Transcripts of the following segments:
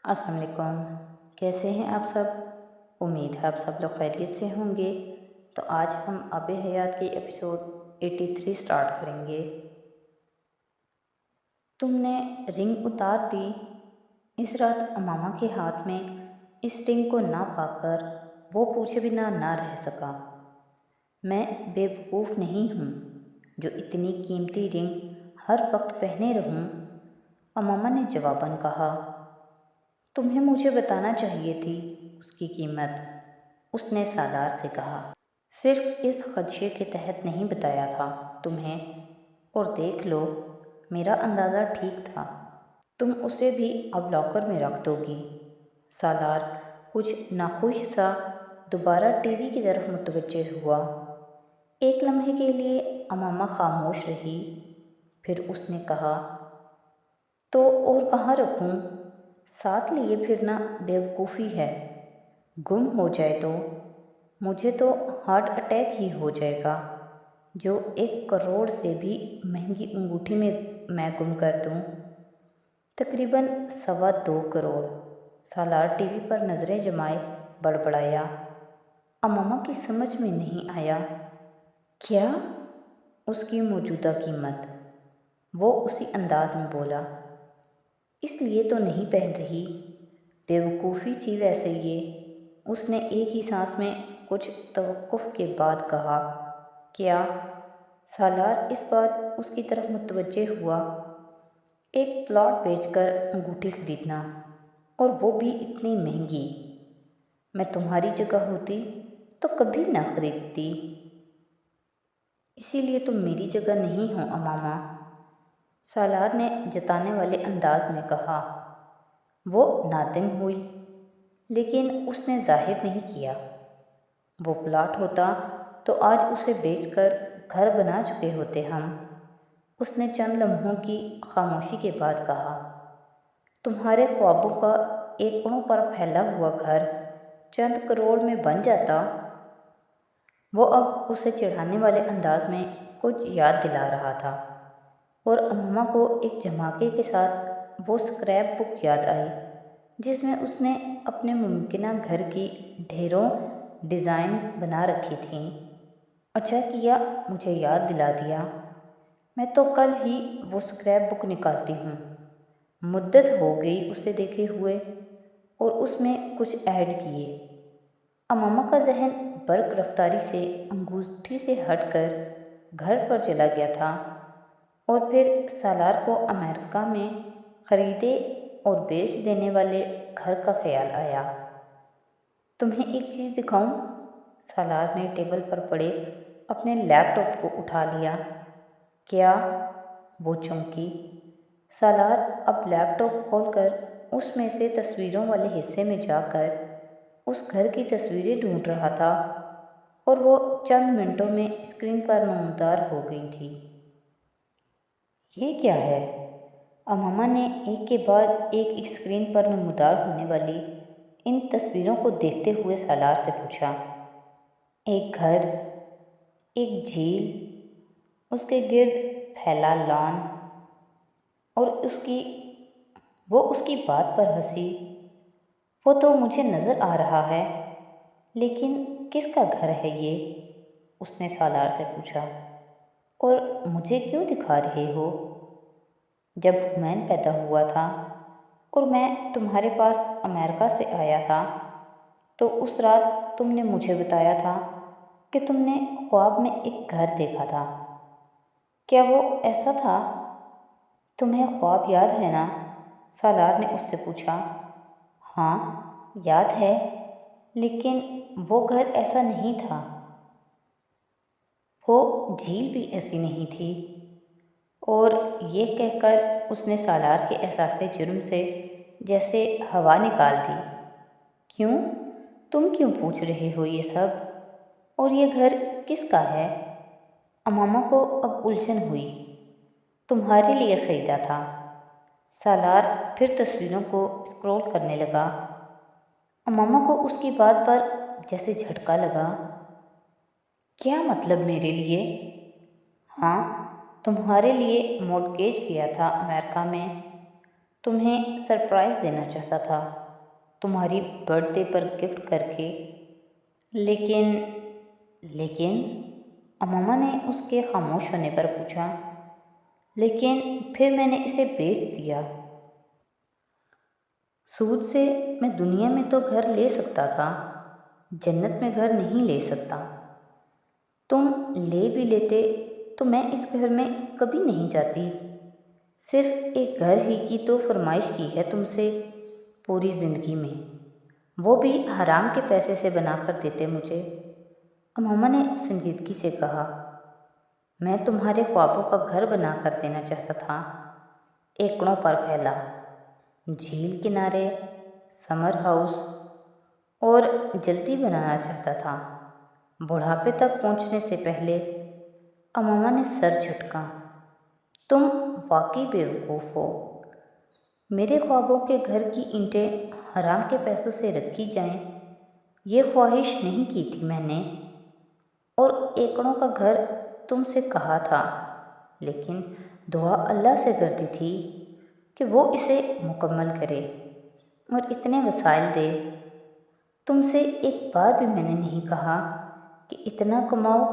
السلام علیکم، کیسے ہیں آپ سب؟ امید ہے آپ سب لوگ خیریت سے ہوں گے۔ تو آج ہم آب حیات کی ایپیسوڈ 83 سٹارٹ کریں گے۔ تم نے رنگ اتار دی۔ اس رات امامہ کے ہاتھ میں اس رنگ کو نہ پا کر وہ پوچھے بنا نہ رہ سکا۔ میں بے وقوف نہیں ہوں جو اتنی قیمتی رنگ ہر وقت پہنے رہوں، امامہ نے جواباً کہا۔ تمہیں مجھے بتانا چاہیے تھی اس کی قیمت، اس نے سالار سے کہا۔ صرف اس خدشے کے تحت نہیں بتایا تھا تمہیں، اور دیکھ لو میرا اندازہ ٹھیک تھا، تم اسے بھی اب لاکر میں رکھ دو گی۔ سالار کچھ ناخوش سا دوبارہ ٹی وی کی طرف متوجہ ہوا۔ ایک لمحے کے لیے امامہ خاموش رہی، پھر اس نے کہا، تو اور کہاں رکھوں؟ ساتھ لیے پھرنا بے وقوفی ہے، گم ہو جائے تو مجھے تو ہارٹ اٹیک ہی ہو جائے گا جو 1 کروڑ سے بھی مہنگی انگوٹھی میں گم کر دوں۔ تقریباً 2.25 کروڑ۔ سالار ٹی وی پر نظریں جمائے بڑبڑایا۔ امامہ کی سمجھ میں نہیں آیا۔ کیا؟ اس کی موجودہ قیمت؟ وہ اسی انداز میں بولا۔ اس لیے تو نہیں پہن رہی۔ بے وقوفی تھی ویسے یہ، اس نے ایک ہی سانس میں کچھ توقف کے بعد کہا۔ کیا؟ سالار اس بار اس کی طرف متوجہ ہوا۔ ایک پلاٹ بیچ کر انگوٹھی خریدنا، اور وہ بھی اتنی مہنگی۔ میں تمہاری جگہ ہوتی تو کبھی نہ خریدتی۔ اسی لیے تم میری جگہ نہیں ہو امامہ، سالار نے جتانے والے انداز میں کہا۔ وہ نادم ہوئی، لیکن اس نے ظاہر نہیں کیا۔ وہ پلاٹ ہوتا تو آج اسے بیچ کر گھر بنا چکے ہوتے ہم، اس نے چند لمحوں کی خاموشی کے بعد کہا۔ تمہارے خوابوں کا ایکڑوں پر پھیلا ہوا گھر چند کروڑ میں بن جاتا۔ وہ اب اسے چڑھانے والے انداز میں کچھ یاد دلا رہا تھا، اور امامہ کو ایک جھماکے کے ساتھ وہ اسکریپ بک یاد آئی جس میں اس نے اپنے ممکنہ گھر کی ڈھیروں ڈیزائنز بنا رکھی تھیں۔ اچھا کیا مجھے یاد دلا دیا، میں تو کل ہی وہ اسکریپ بک نکالتی ہوں۔ مدت ہو گئی اسے دیکھے ہوئے، اور اس میں کچھ ایڈ کیے۔ امامہ کا ذہن برق رفتاری سے انگوٹھی سے ہٹ کر گھر پر چلا گیا تھا، اور پھر سالار کو امریکہ میں خریدے اور بیچ دینے والے گھر کا خیال آیا۔ تمہیں ایک چیز دکھاؤں؟ سالار نے ٹیبل پر پڑے اپنے لیپ ٹاپ کو اٹھا لیا۔ کیا؟ وہ چونکی۔ سالار اب لیپ ٹاپ کھول کر اس میں سے تصویروں والے حصے میں جا کر اس گھر کی تصویریں ڈھونڈ رہا تھا، اور وہ چند منٹوں میں اسکرین پر نمودار ہو گئی تھی۔ یہ کیا ہے؟ امامہ نے ایک کے بعد ایک اسکرین پر نمودار ہونے والی ان تصویروں کو دیکھتے ہوئے سالار سے پوچھا۔ ایک گھر، ایک جھیل، اس کے گرد پھیلا لان، اور وہ اس کی بات پر ہنسی۔ وہ تو مجھے نظر آ رہا ہے، لیکن کس کا گھر ہے یہ؟ اس نے سالار سے پوچھا۔ اور مجھے کیوں دکھا رہے ہو؟ جب حمین پیدا ہوا تھا اور میں تمہارے پاس امریکہ سے آیا تھا تو اس رات تم نے مجھے بتایا تھا کہ تم نے خواب میں ایک گھر دیکھا تھا۔ کیا وہ ایسا تھا؟ تمہیں خواب یاد ہے نا؟ سالار نے اس سے پوچھا۔ ہاں یاد ہے، لیکن وہ گھر ایسا نہیں تھا، وہ جھیل بھی ایسی نہیں تھی۔ اور یہ کہہ کر اس نے سالار کے احساس جرم سے جیسے ہوا نکال دی۔ کیوں؟ تم کیوں پوچھ رہے ہو یہ سب؟ اور یہ گھر کس کا ہے؟ امامہ کو اب الجھن ہوئی۔ تمہارے لیے خریدا تھا۔ سالار پھر تصویروں کو اسکرول کرنے لگا۔ امامہ کو اس کی بات پر جیسے جھٹکا لگا۔ کیا مطلب میرے لیے؟ ہاں، تمہارے لیے مورٹگیج کیا تھا امریکہ میں۔ تمہیں سرپرائز دینا چاہتا تھا، تمہاری برتھ ڈے پر گفٹ کر کے۔ لیکن لیکن اماما نے اس کے خاموش ہونے پر پوچھا۔ لیکن پھر میں نے اسے بیچ دیا۔ سود سے میں دنیا میں تو گھر لے سکتا تھا، جنت میں گھر نہیں لے سکتا۔ تم لے بھی لیتے تو میں اس گھر میں کبھی نہیں جاتی۔ صرف ایک گھر ہی کی تو فرمائش کی ہے تم سے پوری زندگی میں، وہ بھی حرام کے پیسے سے بنا کر دیتے مجھے۔ اماما نے سنجیدگی سے کہا، میں تمہارے خوابوں کا گھر بنا کر دینا چاہتا تھا، ایکڑوں پر پھیلا، جھیل کنارے، سمر ہاؤس، اور جلدی بنانا چاہتا تھا، بڑھاپے تک پہنچنے سے پہلے۔ اماما نے سر جھٹکا۔ تم واقعی بیوقوف ہو۔ میرے خوابوں کے گھر کی اینٹیں حرام کے پیسوں سے رکھی جائیں، یہ خواہش نہیں کی تھی میں نے، اور ایکڑوں کا گھر تم سے کہا تھا، لیکن دعا اللہ سے کرتی تھی کہ وہ اسے مکمل کرے اور اتنے وسائل دے۔ تم سے ایک بار بھی میں نے نہیں کہا کہ اتنا کماؤ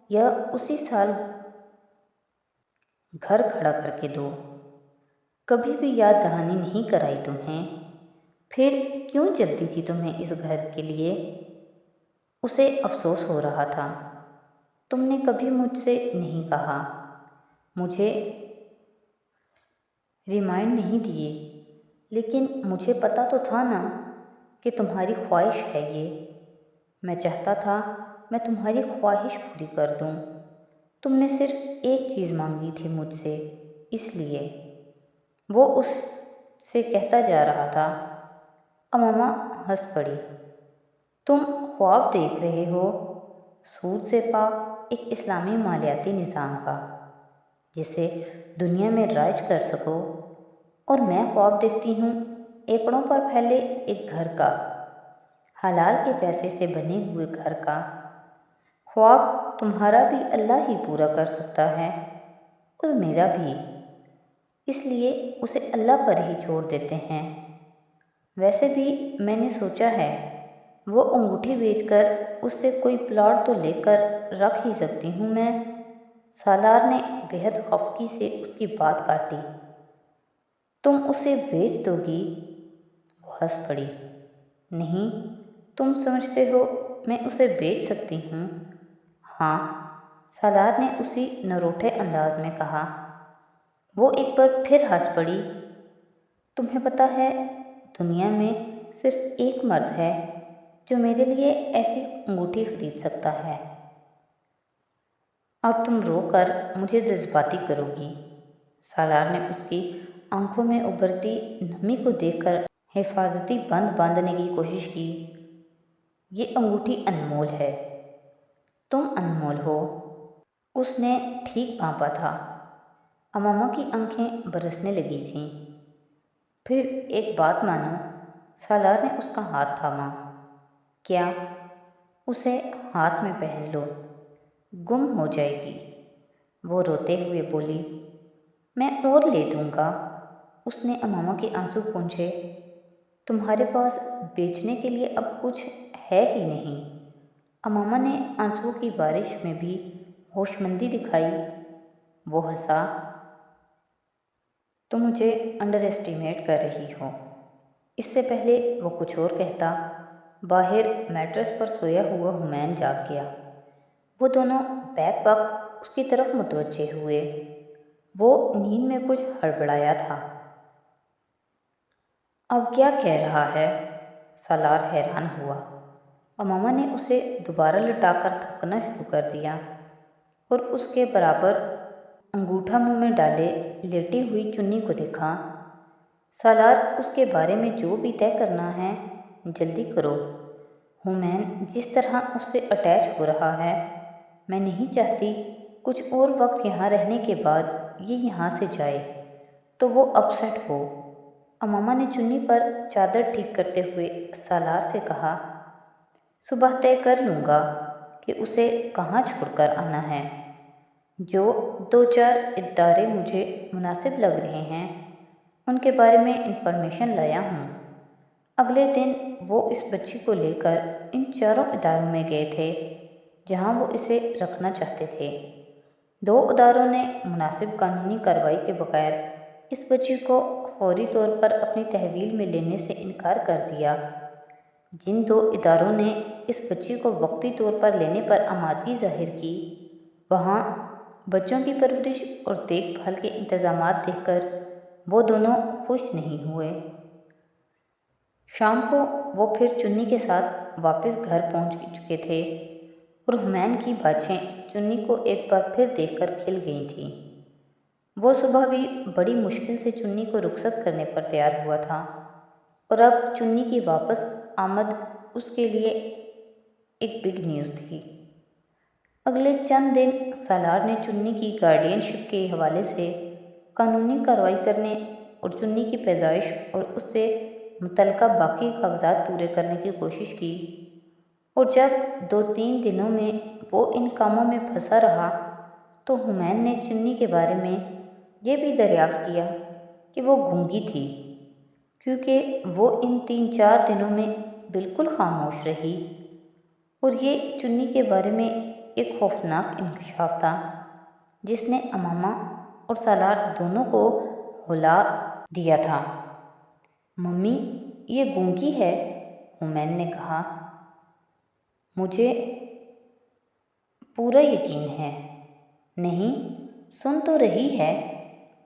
یا اسی سال گھر کھڑا کر کے دو۔ کبھی بھی یاد دہانی نہیں کرائی تمہیں۔ پھر کیوں جلتی تھی تمہیں اس گھر کے لیے؟ اسے افسوس ہو رہا تھا۔ تم نے کبھی مجھ سے نہیں کہا، مجھے ریمائنڈ نہیں دیے، لیکن مجھے پتا تو تھا نا کہ تمہاری خواہش ہے یہ۔ میں چاہتا تھا میں تمہاری خواہش پوری کر دوں۔ تم نے صرف ایک چیز مانگی تھی مجھ سے، اس لیے۔ وہ اس سے کہتا جا رہا تھا۔ اماما ہنس پڑی۔ تم خواب دیکھ رہے ہو، سود سے پاک ایک اسلامی مالیاتی نظام کا، جسے دنیا میں رائج کر سکو، اور میں خواب دیکھتی ہوں ایکڑوں پر پھیلے ایک گھر کا، حلال کے پیسے سے بنے ہوئے گھر کا۔ خواب تمہارا بھی اللہ ہی پورا کر سکتا ہے، اور میرا بھی، اس لیے اسے اللہ پر ہی چھوڑ دیتے ہیں۔ ویسے بھی میں نے سوچا ہے، وہ انگوٹھی بیچ کر اس سے کوئی پلاٹ تو لے کر رکھ ہی سکتی ہوں میں۔ سالار نے بے حد خفگی سے اس کی بات کاٹی۔ تم اسے بیچ دو گی؟ وہ ہنس پڑی۔ نہیں، تم سمجھتے ہو میں اسے بیچ سکتی ہوں؟ ہاں، سالار نے اسی نروٹھے انداز میں کہا۔ وہ ایک بار پھر ہنس پڑی۔ تمہیں پتہ ہے، دنیا میں صرف ایک مرد ہے جو میرے لیے ایسی انگوٹھی خرید سکتا ہے۔ اب تم رو کر مجھے جذباتی کرو گی۔ سالار نے اس کی آنکھوں میں ابھرتی نمی کو دیکھ کر حفاظتی بند باندھنے کی کوشش کی۔ یہ انگوٹھی انمول ہے، تم انمول ہو۔ اس نے ٹھیک بھانپا تھا۔ اماما کی آنکھیں برسنے لگی تھیں۔ پھر ایک بات مانو، سالار نے اس کا ہاتھ تھاما۔ کیا؟ اسے ہاتھ میں پہن لو، گم ہو جائے گی۔ وہ روتے ہوئے بولی۔ میں اور لے دوں گا۔ اس نے اماما کے آنسو پونچھے۔ تمہارے پاس بیچنے کے لیے اب کچھ ہے ہی نہیں۔ اماما نے آنسوؤں کی بارش میں بھی ہوش مندی دکھائی۔ وہ ہنسا۔ تم مجھے انڈر اسٹیمیٹ کر رہی ہو۔ اس سے پہلے وہ کچھ اور کہتا، باہر میٹرس پر سویا ہوا حمین جاگ گیا۔ وہ دونوں بیک وقت اس کی طرف متوجہ ہوئے۔ وہ نیند میں کچھ ہڑبڑایا تھا۔ اب کیا کہہ رہا ہے؟ سالار حیران ہوا۔ اماما نے اسے دوبارہ لٹا کر تھپکنا شروع کر دیا، اور اس کے برابر انگوٹھا منہ میں ڈالے لیٹی ہوئی چنی کو دیکھا۔ سالار، اس کے بارے میں جو بھی طے کرنا ہے جلدی کرو۔ حمین جس طرح اس سے اٹیچ ہو رہا ہے، میں نہیں چاہتی کچھ اور وقت یہاں رہنے کے بعد یہ یہاں سے جائے تو وہ اپ سیٹ ہو۔ اماما نے چنی پر چادر ٹھیک کرتے ہوئے سالار سے کہا، صبح طے کر لوں گا کہ اسے کہاں چھوڑ کر آنا ہے۔ جو دو چار ادارے مجھے مناسب لگ رہے ہیں ان کے بارے میں انفارمیشن لایا ہوں۔ اگلے دن وہ اس بچی کو لے کر ان چاروں اداروں میں گئے تھے جہاں وہ اسے رکھنا چاہتے تھے۔ 2 اداروں نے مناسب قانونی کارروائی کے بغیر اس بچی کو فوری طور پر اپنی تحویل میں لینے سے انکار کر دیا۔ جن 2 اداروں نے اس بچی کو وقتی طور پر لینے پر آمادگی ظاہر کی، وہاں بچوں کی پرورش اور دیکھ بھال کے انتظامات دیکھ کر وہ دونوں خوش نہیں ہوئے۔ شام کو وہ پھر چنی کے ساتھ واپس گھر پہنچ چکے تھے اور حمین کی باچھیں چنی کو ایک بار پھر دیکھ کر کھل گئی تھیں۔ وہ صبح بھی بڑی مشکل سے چنی کو رخصت کرنے پر تیار ہوا تھا اور اب چنی کی واپس آمد اس کے لیے ایک بگ نیوز تھی۔ اگلے چند دن سالار نے چنی کی گارڈین شپ کے حوالے سے قانونی کارروائی کرنے اور چنی کی پیدائش اور اس سے متعلقہ باقی کاغذات پورے کرنے کی کوشش کی، اور جب 2-3 دنوں میں وہ ان کاموں میں پھنسا رہا تو حمین نے چنی کے بارے میں یہ بھی دریافت کیا کہ وہ گونگی تھی، کیونکہ وہ ان 3-4 دنوں میں بالکل خاموش رہی، اور یہ چنی کے بارے میں ایک خوفناک انکشاف تھا جس نے امامہ اور سالار دونوں کو ہلا دیا تھا۔ ممی، یہ گونگی ہے، حمین نے کہا۔ مجھے پورا یقین ہے۔ نہیں، سن تو رہی ہے،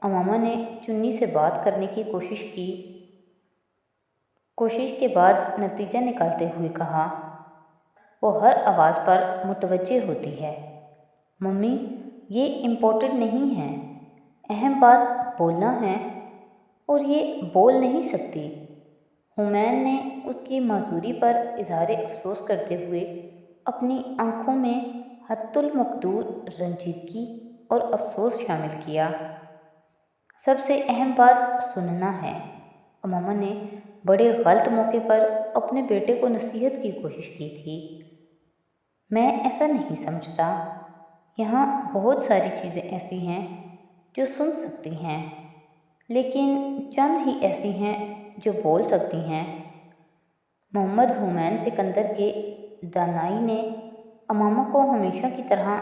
امامہ نے چنی سے بات کرنے کی کوشش کے بعد نتیجہ نکالتے ہوئے کہا۔ وہ ہر آواز پر متوجہ ہوتی ہے۔ ممی، یہ امپورٹنٹ نہیں ہے، اہم بات بولنا ہے، اور یہ بول نہیں سکتی۔ حمین نے اس کی معذوری پر اظہار افسوس کرتے ہوئے اپنی آنکھوں میں حد المقدور رنجیدگی اور افسوس شامل کیا۔ سب سے اہم بات سننا ہے، امامہ نے بڑے غلط موقع پر اپنے بیٹے کو نصیحت کی کوشش کی تھی۔ میں ایسا نہیں سمجھتا، یہاں بہت ساری چیزیں ایسی ہیں جو سن سکتی ہیں، لیکن چند ہی ایسی ہیں جو بول سکتی ہیں۔ محمد حمین سکندر کے دانائی نے امامہ کو ہمیشہ کی طرح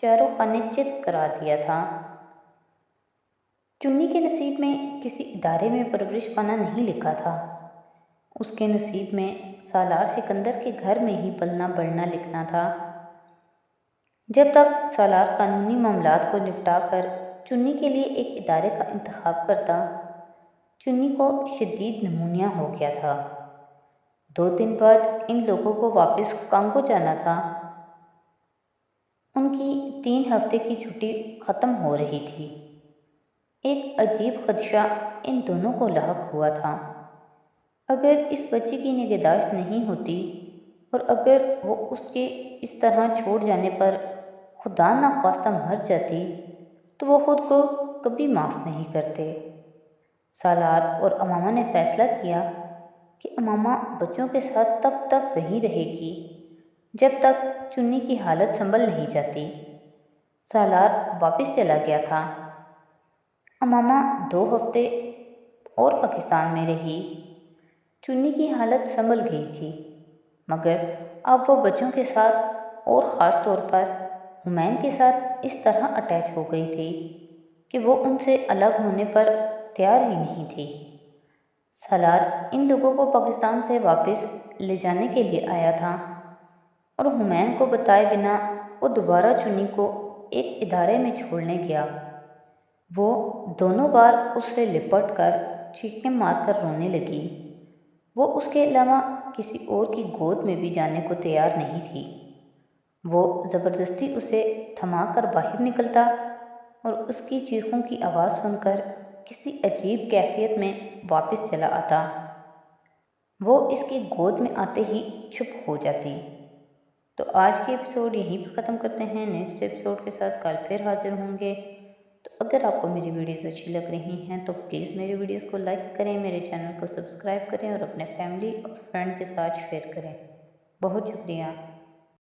چاروں خانے چت کرا دیا تھا۔ چنی کے نصیب میں کسی ادارے میں پرورش پانا نہیں لکھا تھا، اس کے نصیب میں سالار سکندر کے گھر میں ہی پلنا بڑھنا لکھنا تھا۔ جب تک سالار قانونی معاملات کو نپٹا کر چنی کے لیے ایک ادارے کا انتخاب کرتا، چنی کو شدید نمونیا ہو گیا تھا۔ 2 دن بعد ان لوگوں کو واپس کانگو جانا تھا۔ ان کی 3 ہفتے کی چھٹی ختم ہو رہی تھی۔ ایک عجیب خدشہ ان دونوں کو لاحق ہوا تھا۔ اگر اس بچی کی نگہداشت نہیں ہوتی اور اگر وہ اس کے اس طرح چھوڑ جانے پر خدا نخواستہ مر جاتی تو وہ خود کو کبھی معاف نہیں کرتے۔ سالار اور امامہ نے فیصلہ کیا کہ امامہ بچوں کے ساتھ تب تک وہیں رہے گی جب تک چنی کی حالت سنبھل نہیں جاتی۔ سالار واپس چلا گیا تھا۔ امامہ 2 ہفتے اور پاکستان میں رہی۔ چنی کی حالت سنبھل گئی تھی، مگر اب وہ بچوں کے ساتھ اور خاص طور پر حمین کے ساتھ اس طرح اٹیچ ہو گئی تھی کہ وہ ان سے الگ ہونے پر تیار ہی نہیں تھی۔ سالار ان لوگوں کو پاکستان سے واپس لے جانے کے لیے آیا تھا اور حمین کو بتائے بنا وہ دوبارہ چنی کو ایک ادارے میں چھوڑنے گیا۔ وہ دونوں بار اس سے لپٹ کر چیخیں مار کر رونے لگی۔ وہ اس کے علاوہ کسی اور کی گود میں بھی جانے کو تیار نہیں تھی۔ وہ زبردستی اسے تھما کر باہر نکلتا اور اس کی چیخوں کی آواز سن کر کسی عجیب کیفیت میں واپس چلا آتا۔ وہ اس کی گود میں آتے ہی چپ ہو جاتی۔ تو آج کے ایپیسوڈ یہیں پہ ختم کرتے ہیں۔ نیکسٹ ایپیسوڈ کے ساتھ کل پھر حاضر ہوں گے۔ تو اگر آپ کو میری ویڈیوز اچھی لگ رہی ہیں تو پلیز میری ویڈیوز کو لائک کریں، میرے چینل کو سبسکرائب کریں اور اپنے فیملی اور فرینڈ کے ساتھ شیئر کریں۔ بہت شکریہ۔